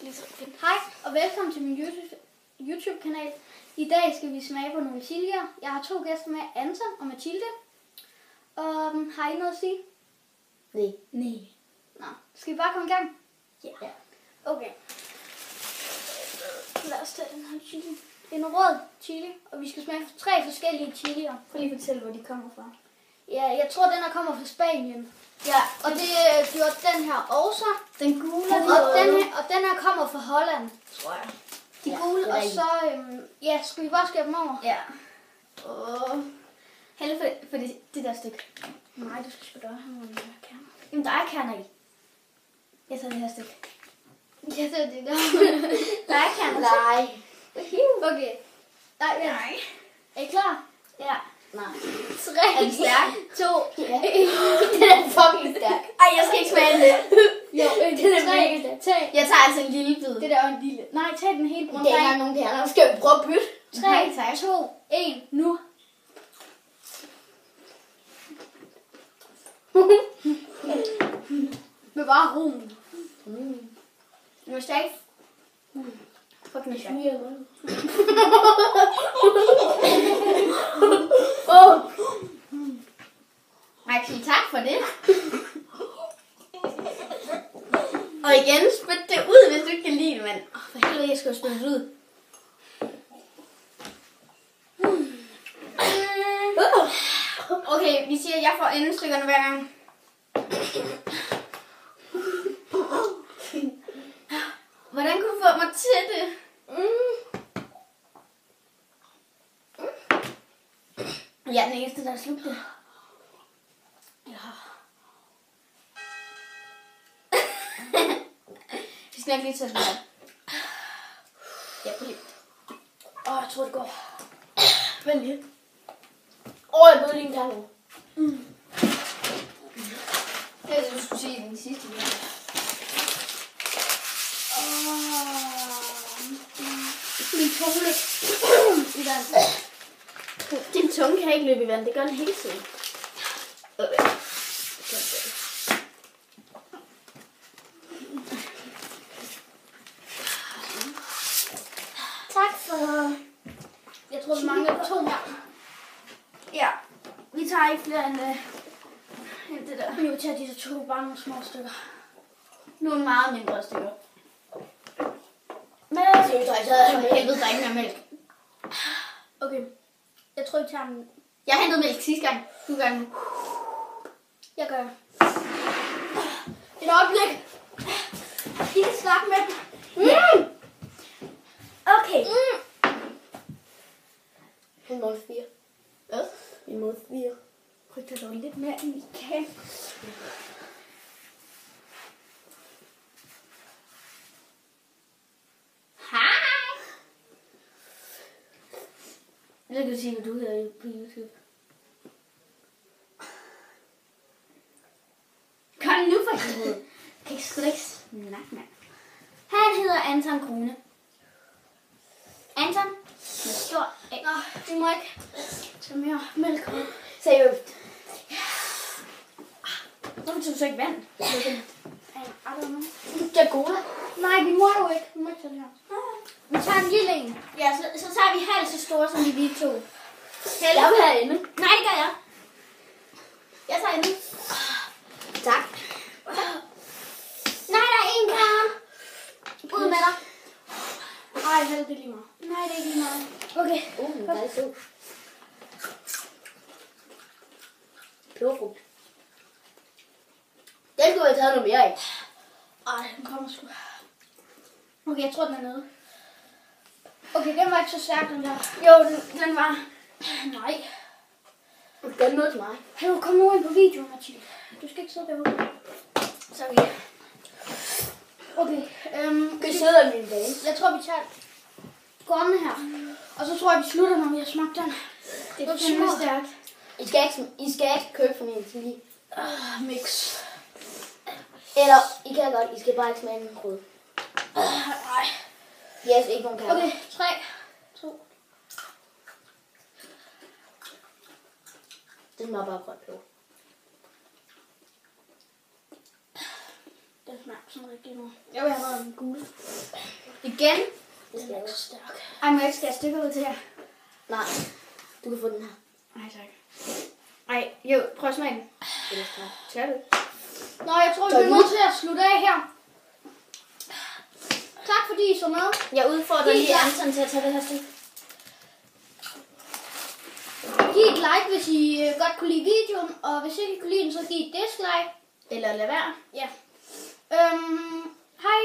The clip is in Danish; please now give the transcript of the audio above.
Hej og velkommen til min YouTube-kanal. I dag skal vi smage på nogle chilier. Jeg har to gæster med, Anton og Mathilde. Har I noget at sige? Nej. Nå, skal vi bare komme i gang? Ja. Okay. Lad os tage den her chili. Det er en rød chili, og vi skal smage på 3 forskellige chilier. Prøv lige at fortælle, hvor de kommer fra. Ja, jeg tror, den her kommer fra Spanien. Ja, Og det gjorde den her også. den gule Og den her kommer fra Holland, tror jeg. De gule, og så skal vi bare skære dem over? Ja. Hælde for det der stykke. Nej, du skal sgu da have nogle kerner. Jamen, der er kerner i. Jeg tager det her stykke. Ja, det er det der. Der er kerner. Nej. Okay. Nej. Er I klar? Ja. Nej. 3, Er den stærk? 2, Ja. Den er fucking stærk. Ej, jeg skal ikke smage den. Jo, Den er mega stærk. 3. Jeg tager altså en lille bid. Det der er en lille. Nej, tag den helt rundt. Det er ikke nogen kerner. Skal vi prøve at bytte? 3, 2, 1, nu. Med bare roen. Nu er stærk. Fucking stærk. Maxi, tak for det. Og igen, spyt det ud, hvis du ikke kan lide det, mand. For helvede, jeg skal jo spytte det ud. Okay, vi siger, at jeg får endestykkerne hver gang. Hvordan kunne du få mig til det? Jeg er den eneste, der har slugt det. Ja. Vi skal nok lige tage den her. Ja, på lige. Jeg tror det går. Vent lige. Jeg ved lige en gang nu. Jeg synes, du skulle sige den sidste. Min tunge i vand. Din tunge kan ikke løbe i vand. Det gør den hele tiden. Tak for... Jeg tror, vi mangler 2 mere. Ja, vi tager ikke flere end det der. Vi vil tage disse 2 bare nogle små stykker. Nogle meget mindre stykker. Men jeg helvede, der er ikke mere mælk. Okay. Jeg tror, vi tager den. Jeg hentede mælk sidste gang. Du gør den. Jeg gør. Et øjeblik. I kan snakke med dem. Okay. Vi må 4. Hvad? Vi må 4. Prøv at tage lidt mere ind i kagen. Hej. Så kan du sige, hvad du hedder på YouTube. Kom nu for helvede. Kan ikke sgu da ikke snakke, mand. Han hedder Anton Krone. Anton med stor A. Nå, vi må ikke tage mere mælk. Seriøst. Hvorfor tog du så ikke vand? I don't know. Det er cola. Nej, vi må jo ikke. Vi må ikke tage det her. Vi tager en lille en. Ja, så tager vi halvt så store, som vi to. Jeg vil have inde. Nej, det gør jeg. Jeg tager inde. Tak. Nej, der er en klar. Ud med dig. Nej, det er lige meget. Nej, det er ikke lige meget. Okay. Der er så. Peberfrugt. Den skulle jeg have taget noget mere af. Ej, den kommer sgu. Okay, jeg tror, den er nede. Okay, den var ikke så stærk, den der. Jo, den var. Nej. Den nåede til mig. Hallo, kom nu ind på videoen, Mathilde. Du skal ikke sidde derude. Sorry. Okay, Vi sidder i min bane. jeg tror, vi tager grønne her. Og så tror jeg, vi slutter, når vi har smagt den. Det er fandme stærkt. I skal ikke købe for min chili. Mix. Eller, I kan godt, I skal bare ikke smage den kryd. Nej. Yes, ikke nogen kan. Okay, 3, 2. Den smager bare grønt peber. Den smager sådan rigtig nu. Jeg vil have været den gule. Igen. Det skal jeg også stærk. Ej, må jeg ikke skære stykker ud til jer? Nej, du kan få den her. Nej, tak. Ej, jo, prøv at smage den. Det er stærk. Skal du? Nå, jeg tror, vi er nødt til at slutte af her. Tak fordi I så med. Jeg udfordrer lige Anton til at tage det her stykke. Giv et like, hvis I godt kunne lide videoen. Og hvis ikke I kunne lide den, så giv et dislike. Eller lad være. Ja. Hej.